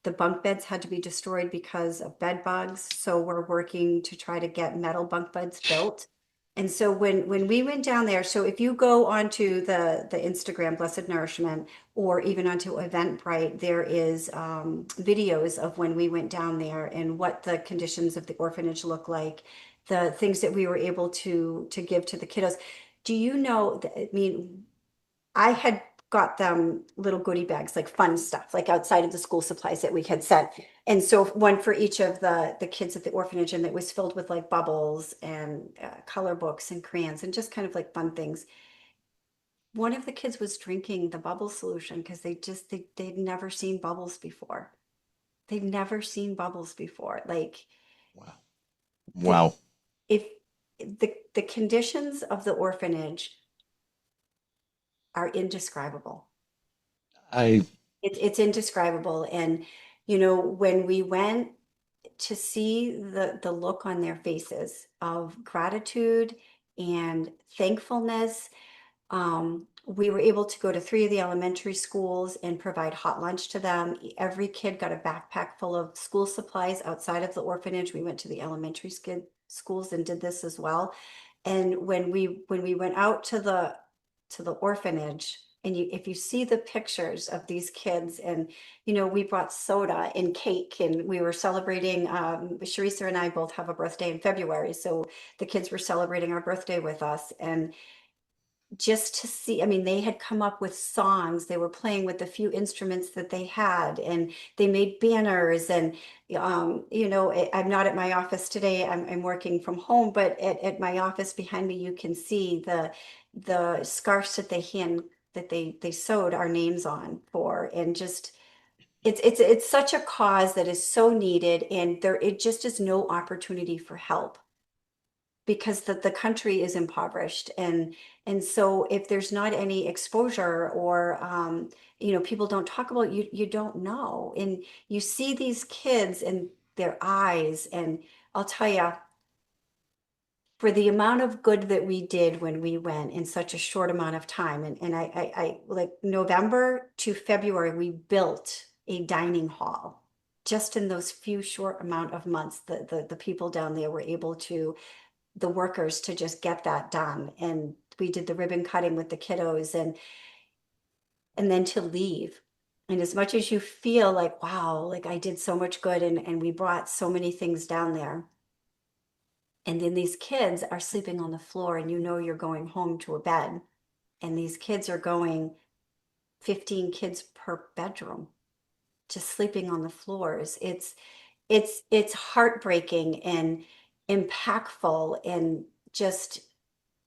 The bunk beds had to be destroyed because of bed bugs. So we're working to try to get metal bunk beds built. And so when we went down there, so if you go onto the Instagram Blessed Nourishment or even onto Eventbrite, there is videos of when we went down there and what the conditions of the orphanage look like, the things that we were able to give to the kiddos. Do you know that, I mean, I had got them little goodie bags, like fun stuff, like outside of the school supplies that we had sent. And so one for each of the kids at the orphanage, and it was filled with like bubbles and color books and crayons and just kind of like fun things. One of the kids was drinking the bubble solution because they'd never seen bubbles before. They'd never seen bubbles before. Like Wow. the Wow. if the conditions of the orphanage are indescribable. I It's indescribable. And, when we went to see the look on their faces of gratitude and thankfulness, we were able to go to three of the elementary schools and provide hot lunch to them. Every kid got a backpack full of school supplies outside of the orphanage. We went to the elementary schools and did this as well. And when we went out to the orphanage, and if you see the pictures of these kids, and we brought soda and cake, and we were celebrating. Sharisa and I both have a birthday in February, so the kids were celebrating our birthday with us, and just to see, I mean, they had come up with songs. They were playing with the few instruments that they had, and they made banners. And I'm not at my office today. I'm working from home, but at my office behind me, you can see the scarves that they sewed our names on for, and just it's such a cause that is so needed, and there it just is no opportunity for help because the country is impoverished. And so if there's not any exposure, or people don't talk about, you don't know, and you see these kids and their eyes. And I'll tell you, for the amount of good that we did when we went in such a short amount of time, and I like November to February, we built a dining hall just in those few short amount of months. The people down there were able to, the workers, to just get that done. And we did the ribbon cutting with the kiddos, and then to leave. And as much as you feel like, wow, like I did so much good, and we brought so many things down there. And then these kids are sleeping on the floor, and you're going home to a bed. And these kids are going 15 kids per bedroom, just sleeping on the floors. It's heartbreaking and impactful, and just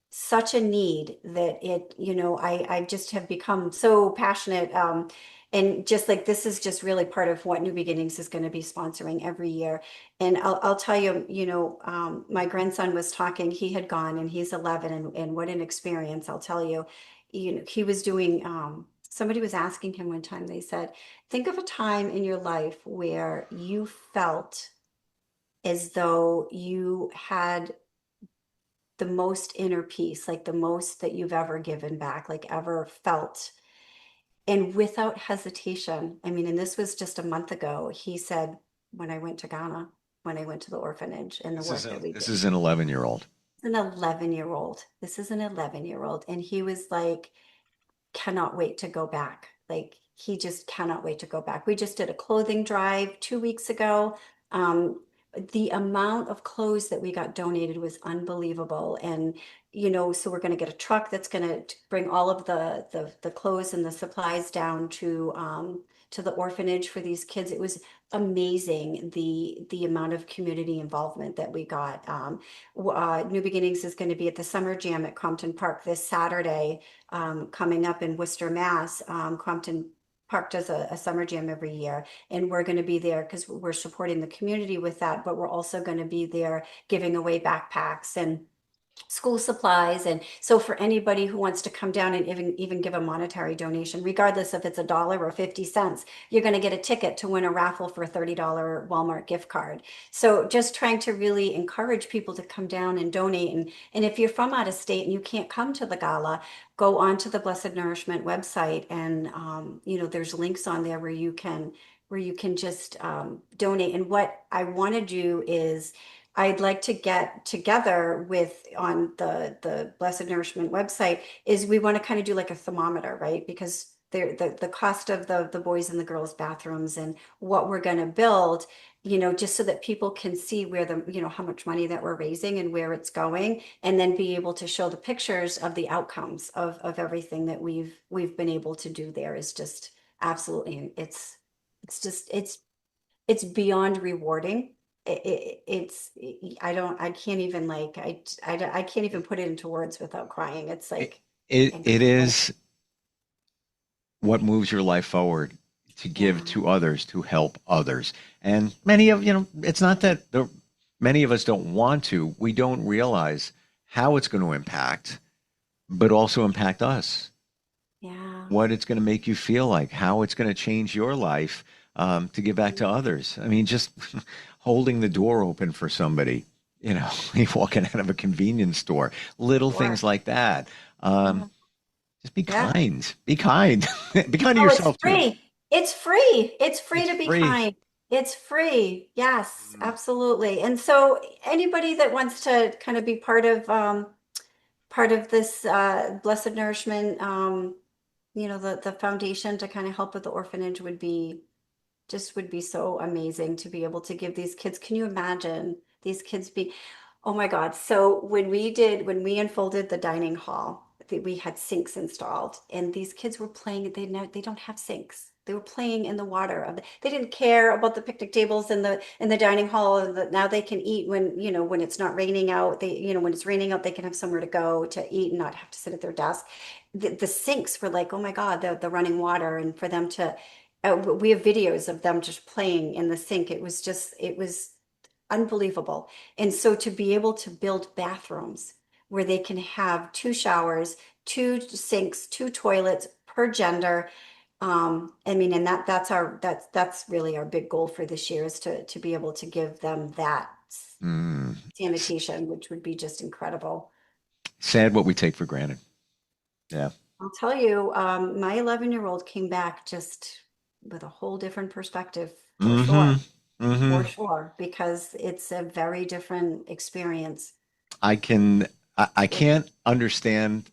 such a need that I just have become so passionate. And just like, this is just really part of what New Beginnings is going to be sponsoring every year. And I'll tell you, my grandson was talking, he had gone, and he's 11, and what an experience. I'll tell you, he was doing, somebody was asking him one time, they said, think of a time in your life where you felt as though you had the most inner peace, like the most that you've ever given back, like ever felt. And without hesitation, I mean, and this was just a month ago, he said, when I went to Ghana, when I went to the orphanage, and the work that we this did. is an 11-year-old. An 11-year-old. This is an 11-year-old. And he was like, cannot wait to go back. Like, he just cannot wait to go back. We just did a clothing drive 2 weeks ago. the amount of clothes that we got donated was unbelievable. And, you know, so we're going to get a truck that's going to bring all of the clothes and the supplies down to the orphanage for these kids. It was amazing the amount of community involvement that we got. New Beginnings is going to be at the Summer Jam at Crompton Park this Saturday, coming up in Worcester, Mass. Crompton Park does a summer jam every year, and we're going to be there because we're supporting the community with that, but we're also going to be there giving away backpacks and school supplies. And so for anybody who wants to come down and even give a monetary donation, regardless if it's $1 or 50 cents, you're going to get a ticket to win a raffle for a $30 Walmart gift card. So just trying to really encourage people to come down and donate. And if you're from out of state and you can't come to the gala, go onto the Blessed Nourishment website, and you know, there's links on there where you can just donate. And what I want to do is I'd like to get together with on the Blessed Nourishment website is we want to kind of do like a thermometer, right? Because the cost of the boys and the girls bathrooms and what we're going to build, you know, just so that people can see where the, you know, how much money that we're raising and where it's going, and then be able to show the pictures of the outcomes of everything that we've been able to do there is just absolutely, it's just, it's beyond rewarding. I can't even like, I can't even put it into words without crying. It's It, like it incredible. is what moves your life forward to give Yeah, to others, to help others. And many of, it's not that many of us don't want to, we don't realize how it's going to impact, but also impact us, yeah, what it's going to make you feel like, how it's going to change your life, to give back to others. I mean, just holding the door open for somebody, you're walking out of a convenience store, little things sure. like that. Um, Yeah. just be Yeah. kind. Be kind. Be kind to Oh, it's yourself too. free. It's free. It's free It's to be free. kind. It's free. Yes, Mm. absolutely. And so anybody that wants to kind of be part of this Blessed Nourishment, you know, the foundation to kind of help with the orphanage would be so amazing to be able to give these kids. Can you imagine these kids be, oh my God. So when we unfolded the dining hall, we had sinks installed, and these kids were playing, they don't have sinks. They were playing in the water. They didn't care about the picnic tables in the dining hall. And now they can eat when, you know, when it's not raining out. You know, when it's raining out, they can have somewhere to go to eat and not have to sit at their desk. The sinks were like, oh my God, the running water, and for them to we have videos of them just playing in the sink. It was unbelievable. And so to be able to build bathrooms where they can have two showers, two sinks, two toilets per gender. I mean, and that's really our big goal for this year is to be able to give them that Mm. sanitation, which would be just incredible. Sad what we take for granted. Yeah. I'll tell you, my 11-year-old came back just with a whole different perspective Mm-hmm. for Mm-hmm. sure, because it's a very different experience. I can I It, can't understand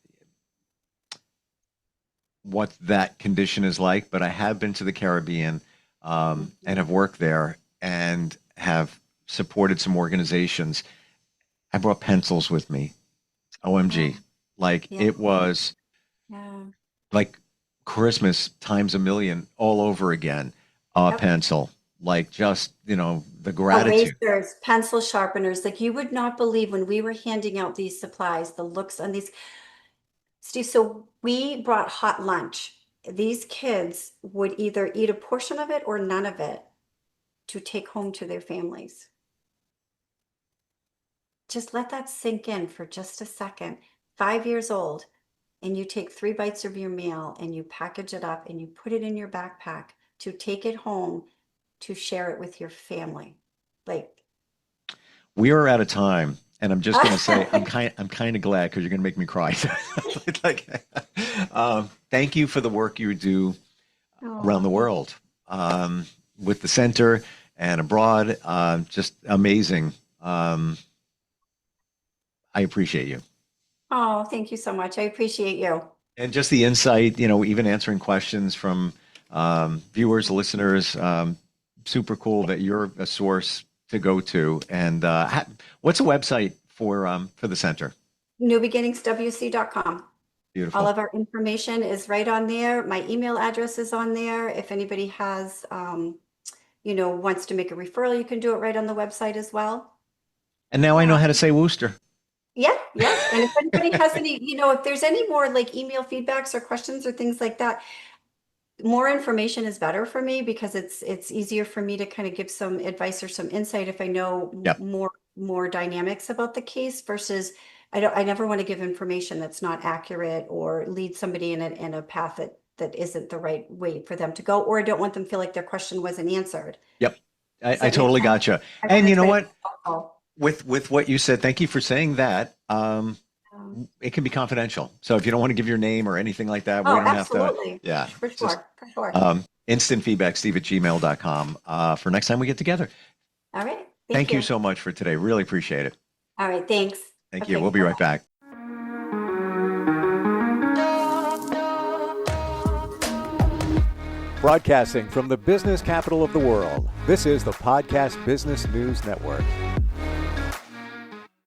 what that condition is like, but I have been to the Caribbean, and Mhm. have worked there and have supported some organizations. I brought pencils with me. Yeah, OMG. Like yeah, it was yeah. like Christmas times a million all over again. A Yep. pencil. Like just, the gratitude. Erasers, pencil sharpeners, like you would not believe when we were handing out these supplies, the looks on these. Steve, so we brought hot lunch. These kids would either eat a portion of it or none of it to take home to their families. Just let that sink in for just a second. 5 years old, and you take 3 bites of your meal and you package it up and you put it in your backpack to take it home to share it with your family. Like, We are out of time, and I'm just going to say I'm kind of glad because you're going to make me cry. But, like, thank you for the work you do around oh, the world, with the center and abroad. Just amazing. I appreciate you, oh, thank you so much. I appreciate you. and just the insight. Even answering questions from viewers, listeners. Super cool that you're a source to go to. And what's the website for the center? newbeginningswc.com. Beautiful. All of our information is right on there. My email address is on there. If anybody has, wants to make a referral, you can do it right on the website as well. And now I know how to say Worcester. Yeah. And if anybody has any, if there's any more like email feedbacks or questions or things like that, more information is better for me because it's easier for me to kind of give some advice or some insight if I know Yep. more dynamics about the case versus I never want to give information that's not accurate or lead somebody in a path that isn't the right way for them to go, or I don't want them to feel like their question wasn't answered. Yep. Does I that totally make sense? gotcha. I And you know wanna what? try to help. With what you said, thank you for saying that. It can be confidential. So if you don't want to give your name or anything like that, we Oh, don't have to. absolutely. Yeah. For Just sure. instant feedback, steve@gmail.com for next time we get together. All right. Thank you so much for today. Really appreciate it. All right. Thanks. Thank Okay, you. We'll be right back. Broadcasting from the business capital of the world, this is the Podcast Business News Network.